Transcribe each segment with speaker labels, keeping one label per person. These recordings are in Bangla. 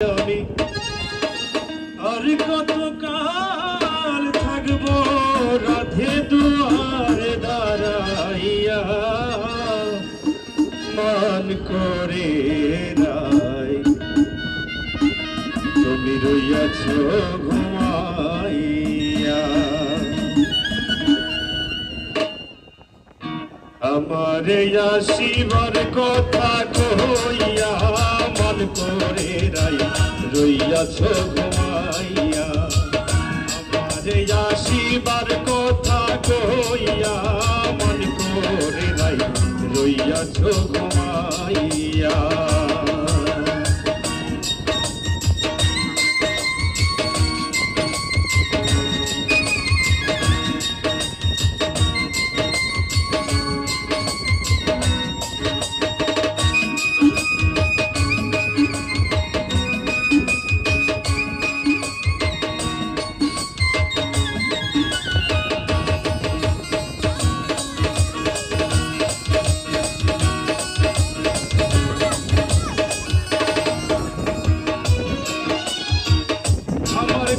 Speaker 1: আমি আর কতকাল থাকবো রাধে দুয়ারে দাঁড়াইয়া মান করে রাই তুমি রইয়াছ ঘুমাইয়া আমারে আসিবার কথা কইয়া মান করে রাই রইয়াছ ঘুমাইয়া আমারে আসিবার কথা কইয়া মান করে রাই রইয়াছ ঘুমাইয়া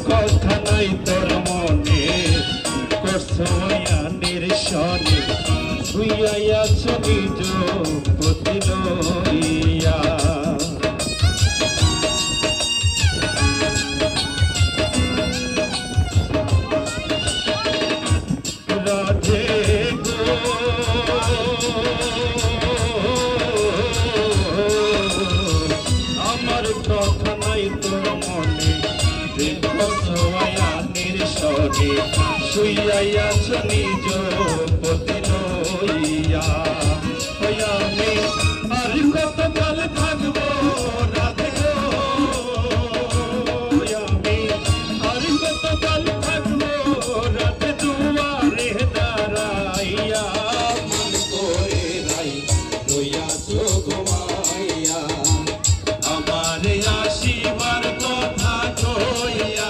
Speaker 1: কথা নাই তোর মনে করছয়ানের সনে শুইয়াছ নিজ প্রতি লইয়া রাধে গো আমার কথা নাই তোর মনে সনে শুইয়াছ নিজ প্রতি লইয়া আমি আর কতকাল থাকবো রাধে গো আমি আর কতকাল থাকবো রাধে দুয়ারে দাঁড়াইয়া মন করে রাই রইয়াছ ঘুমাইয়া আমার আসিবার কথা কইয়া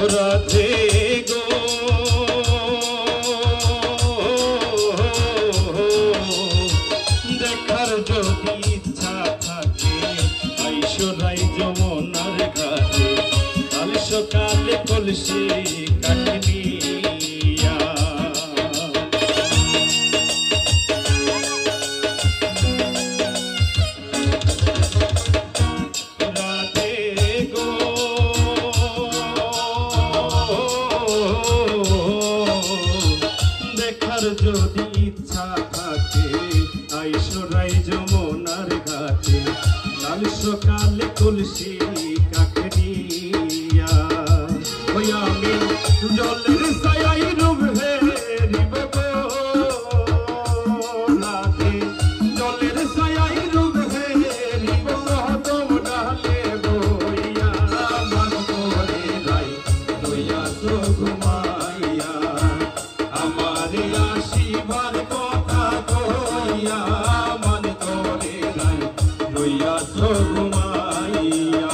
Speaker 1: রাধে গো দেখার যদি ইচ্ছা থাকে আইসরাই যমুনার ঘাটে কাল সকালে কলসি কাটনিয়া যদি ইচ্ছা থাকে আইসরাই যমুনার ঘাটে কাল সকালে কলসি কাকনিয়া ওই আমি জলের ছায়ায় ডুব হেরিব গো রাধে জলের ছায়ায় ডুব হেরিব তোমরালে বইয়া মান করে রাই রইয়াছ ঘুমাইয়া আমারে আসিবার কথা কইয়া মান করে রাই রইয়াছ ঘুমাইয়া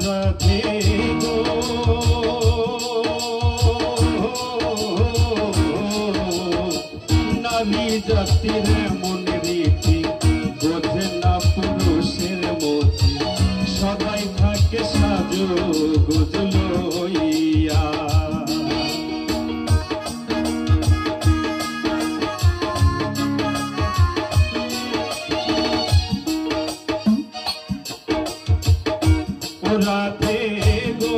Speaker 1: রাধে গো নারী জাতির মনে রীতি বোঝে না পুরুষের মতি সদাই থাকে সাজু গুজলইয়া রাধে গো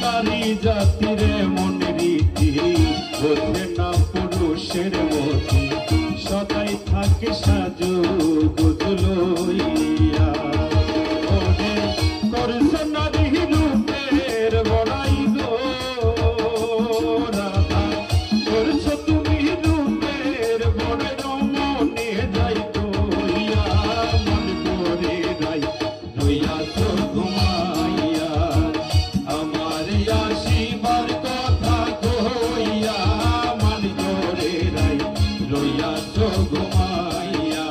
Speaker 1: নারী জাতির মন রীতি বোঝে না পুরুষের মতি সদাই থাকে সাজু গুজলইয়া ওরে করছ নারী রূপের বড়াই গো রাধা করছ তুমি রূপের বড় মনে যাই তোইয়া মন করে যাই রইয়া তো ঘুমাইয়া আমার আসিবার কথা কইয়া মন করে যাই রইয়া তো ঘুমাইয়া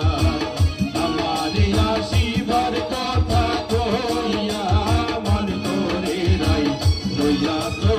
Speaker 1: আমার আসিবার কথা কইয়া মন করে যাই রইয়া তো